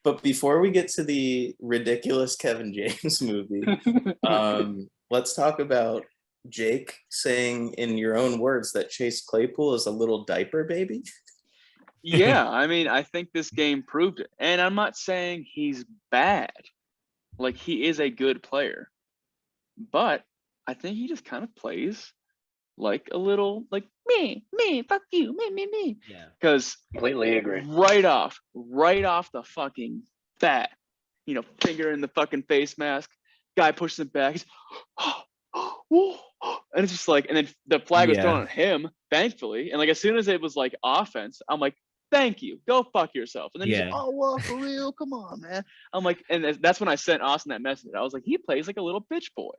But before we get to the ridiculous Kevin James movie, let's talk about Jake saying in your own words that Chase Claypool is a little diaper baby. Yeah, I mean, I think this game proved it. And I'm not saying he's bad. Like, he is a good player. But I think he just kind of plays like a little, like, me, fuck you, me. Yeah. Because Completely agree. right off the fucking bat, finger in the fucking face mask, guy pushes it back. He's, and it's just like, and then the flag was thrown at him, thankfully. And like, as soon as it was like offense, I'm like, thank you, go fuck yourself. And then he's like, oh, well, for real, come on, man. I'm like, and that's when I sent Austin that message. I was like, he plays like a little bitch boy.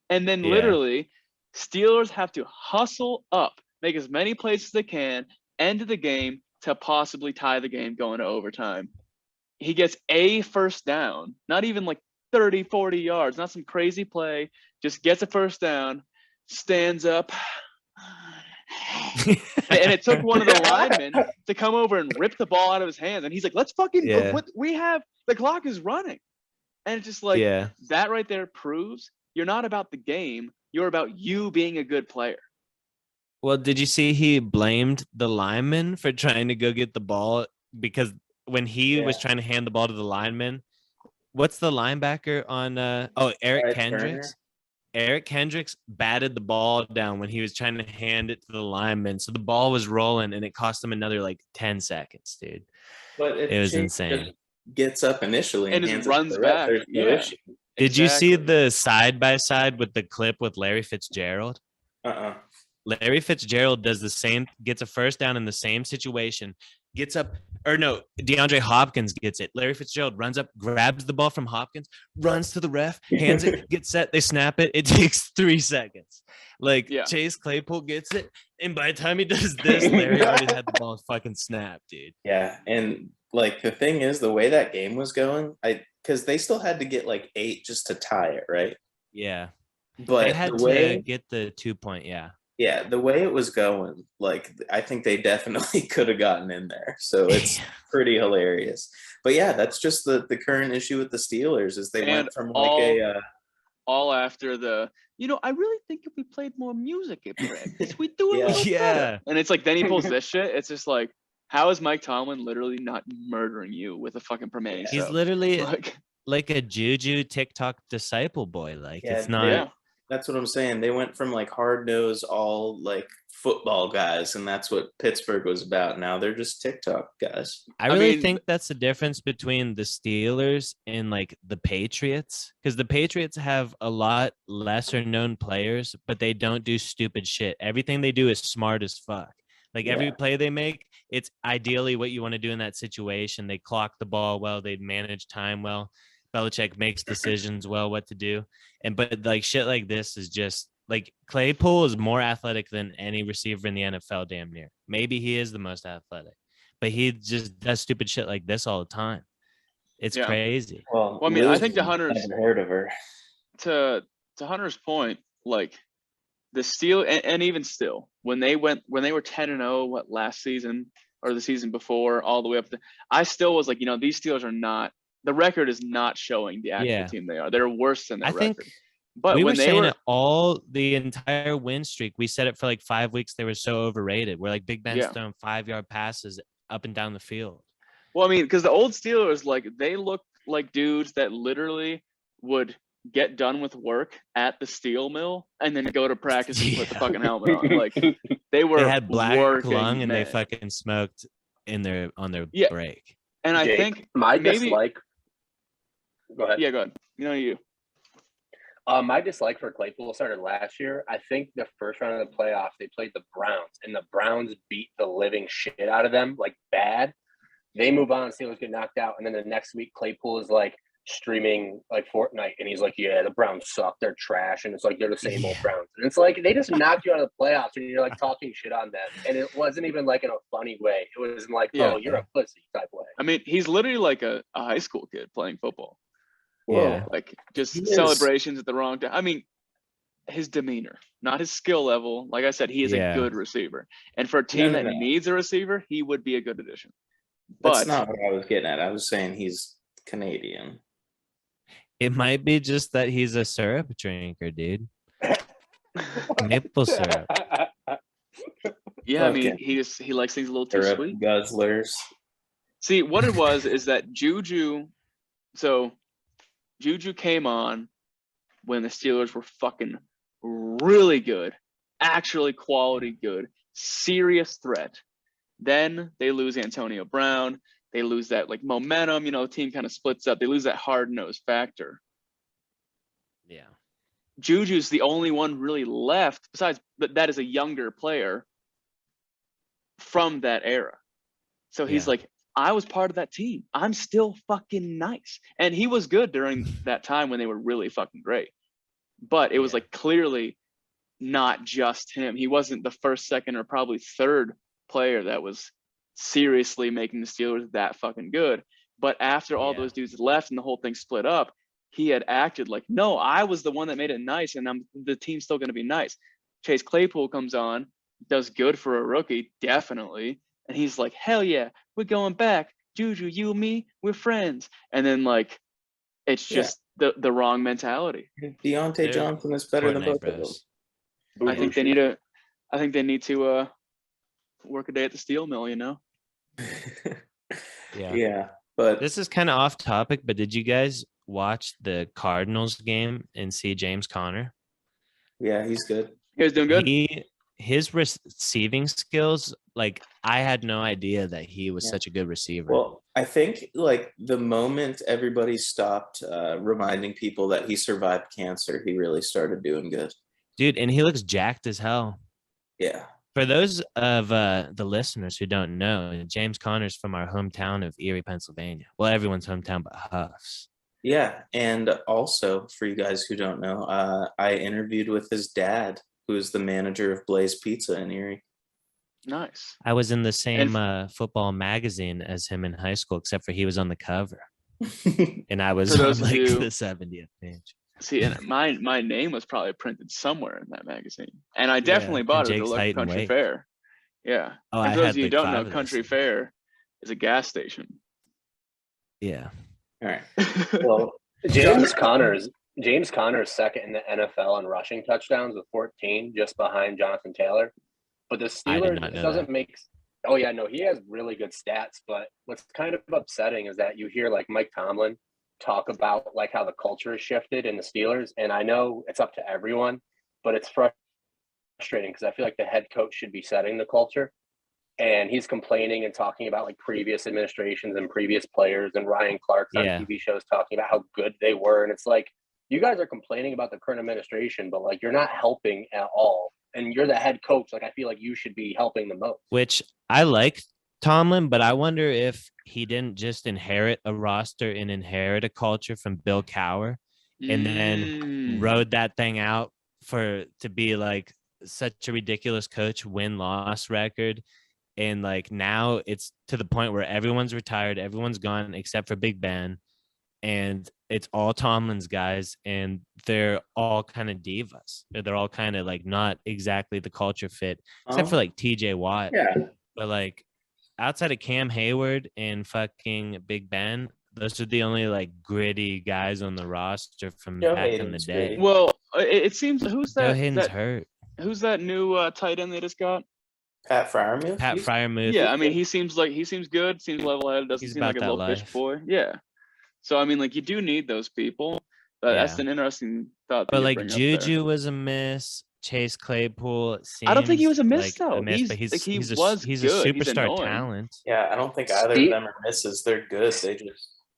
And then literally, Steelers have to hustle up, make as many plays as they can, end the game to possibly tie the game going to overtime. He gets a first down, not even like 30, 40 yards, not some crazy play, just gets a first down, stands up. And it took one of the linemen to come over and rip the ball out of his hands. And he's like, let's fucking go. We have the clock is running. And it's just like that right there proves you're not about the game. You're about you being a good player. Well, did you see he blamed the lineman for trying to go get the ball? Because when he was trying to hand the ball to the lineman, what's the linebacker on Eric Kendricks? Eric Kendricks batted the ball down when he was trying to hand it to the lineman. So the ball was rolling and it cost him another like 10 seconds, dude. But it was insane. Gets up initially and just runs back. Did you see the side-by-side with the clip with Larry Fitzgerald? Larry Fitzgerald does the same, gets a first down in the same situation, gets up, or no, DeAndre Hopkins gets it. Larry Fitzgerald runs up, grabs the ball from Hopkins, runs to the ref, hands it, gets set, they snap it. It takes 3 seconds. Like, Chase Claypool gets it, and by the time he does this, Larry already had the ball fucking snapped, dude. Yeah, and like the thing is, the way that game was going, because they still had to get like 8 just to tie it, right? Yeah. But they had to get the 2 point, Yeah, the way it was going, like, I think they definitely could have gotten in there. So it's pretty hilarious. But yeah, that's just the current issue with the Steelers is they went from like all after the, I really think if we played more music at practice, we'd do it a little better. And it's like, then he pulls this shit. It's just like, how is Mike Tomlin literally not murdering you with a fucking promenade? He's literally like a Juju TikTok disciple boy. Like, it's not. Yeah. That's what I'm saying. They went from like hard-nosed, all like football guys, and that's what Pittsburgh was about. Now they're just TikTok guys. I really think that's the difference between the Steelers and like the Patriots, because the Patriots have a lot lesser known players, but they don't do stupid shit. Everything they do is smart as fuck. Like every play they make, it's ideally what you want to do in that situation. They clock the ball well, they manage time well. Belichick makes decisions well what to do. But like shit like this is just like Claypool is more athletic than any receiver in the NFL, damn near. Maybe he is the most athletic, but he just does stupid shit like this all the time. It's crazy. Well, I mean, I think to Hunter's heard of her. To Hunter's point, like the Steelers, and even still, when they were 10-0, last season or the season before, all the way up to, I still was like, these Steelers are not. The record is not showing the actual team they are. They're worse than their record. But we when were saying it all the entire win streak. We said it for like 5 weeks. They were so overrated. We're like Big Ben's throwing 5-yard passes up and down the field. Well, I mean, because the old Steelers, like they looked like dudes that literally would get done with work at the steel mill and then go to practice and put the fucking helmet on. Like they had black lung and they fucking smoked on their break. And I think my dislike. Go ahead. Yeah, go ahead. You. My dislike for Claypool started last year. I think the first round of the playoffs, they played the Browns, and the Browns beat the living shit out of them, like bad. They move on, Steelers get knocked out, and then the next week, Claypool is like streaming like Fortnite, and he's like, "Yeah, the Browns suck, they're trash," and it's like they're the same old Browns, and it's like they just knocked you out of the playoffs, and you're like talking shit on them, and it wasn't even like in a funny way. It was like, "Oh, you're a pussy" type way. I mean, he's literally like a high school kid playing football. Yeah, like just celebrations at the wrong time. I mean, his demeanor, not his skill level. Like I said, he is a good receiver, and for a team that needs a receiver, he would be a good addition. That's But not what I was getting at. I was saying he's Canadian. It might be just that he's a syrup drinker, dude. Maple syrup. yeah, I mean, Fucking he likes things a little too syrup sweet. guzzlers. See, what it was is that Juju came on when the Steelers were fucking really good, actually quality good, serious threat. Then they lose Antonio Brown. They lose that like momentum, the team kind of splits up. They lose that hard-nosed factor. Yeah. Juju's the only one really left, besides that is a younger player from that era. So he's like, I was part of that team. I'm still fucking nice. And he was good during that time when they were really fucking great. But it was like clearly not just him. He wasn't the first, second, or probably third player that was seriously making the Steelers that fucking good. But after all those dudes left and the whole thing split up, he had acted like, no, I was the one that made it nice, and the team's still going to be nice. Chase Claypool comes on, does good for a rookie, definitely. And he's like, hell yeah, we're going back. Juju, you and me, we're friends. And then like, it's just the wrong mentality. Deontay Johnson is better than both of them. I think they need to work a day at the steel mill, Yeah, but this is kind of off topic, but did you guys watch the Cardinals game and see James Conner? Yeah, he's good. You guys doing good? His receiving skills, like I had no idea that he was such a good receiver. Well, I think like the moment everybody stopped reminding people that he survived cancer, he really started doing good. Dude, and he looks jacked as hell. Yeah. For those of the listeners who don't know, James Conner's from our hometown of Erie, Pennsylvania. Well, everyone's hometown but Huff's. Yeah, and also for you guys who don't know, I interviewed with his dad, who is the manager of Blaze Pizza in Erie. Nice. I was in the same football magazine as him in high school, except for he was on the cover, and I was on like the 70th page. See, and my name was probably printed somewhere in that magazine, and I definitely bought it at the local country fair. Yeah. Oh, and for those of you who don't know, country fair is a gas station. Yeah. All right. Well, James Conner's second in the NFL in rushing touchdowns with 14, just behind Jonathan Taylor. But the Steelers, it doesn't make. Oh yeah, no, he has really good stats. But what's kind of upsetting is that you hear like Mike Tomlin talk about like how the culture has shifted in the Steelers, and I know it's up to everyone, but it's frustrating because I feel like the head coach should be setting the culture, and he's complaining and talking about like previous administrations and previous players, and Ryan Clark's on TV shows talking about how good they were, and it's like you guys are complaining about the current administration, but like you're not helping at all, and you're the head coach. Like I feel like you should be helping the most. Which I like Tomlin, but I wonder if he didn't just inherit a roster and inherit a culture from Bill Cowher and then rode that thing out to be like such a ridiculous coach, win-loss record. And like now it's to the point where everyone's retired, everyone's gone except for Big Ben. And it's all Tomlin's guys, and they're all kind of divas. They're all kind of like not exactly the culture fit, except for like TJ Watt. Yeah. But like outside of Cam Hayward and fucking Big Ben, those are the only like gritty guys on the roster from back in the day. Gritty. Well, it seems who's that? Joe Hayden's hurt. Who's that new tight end they just got? Pat Freiermuth. Pat Freiermuth. Yeah, I mean he seems good. Seems level-headed. Doesn't seem like a little fish boy. Yeah. So I mean, like you do need those people. But that's an interesting thought. But like Juju was a miss. Chase Claypool. I don't think he was a miss though. He's a superstar talent. Yeah, I don't think either of them are misses. They're good.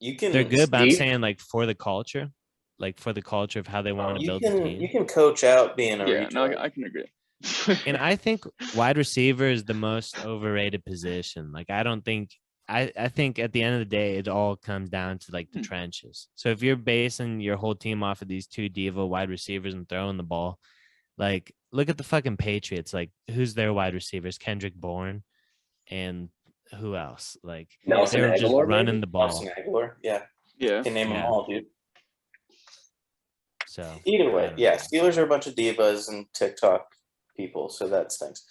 They're good, but I'm saying like for the culture, of how they want to build the team. You can coach out being a retard. No, I can agree. And I think wide receiver is the most overrated position. Like I think at the end of the day, it all comes down to like the trenches. So if you're basing your whole team off of these two diva wide receivers and throwing the ball, like look at the fucking Patriots. Like who's their wide receivers? Kendrick Bourne and who else? Like they're just running the ball. Nelson Aguilar. Yeah. Yeah. Can name them all, dude. So either way, Steelers are a bunch of divas and TikTok people, so that stinks.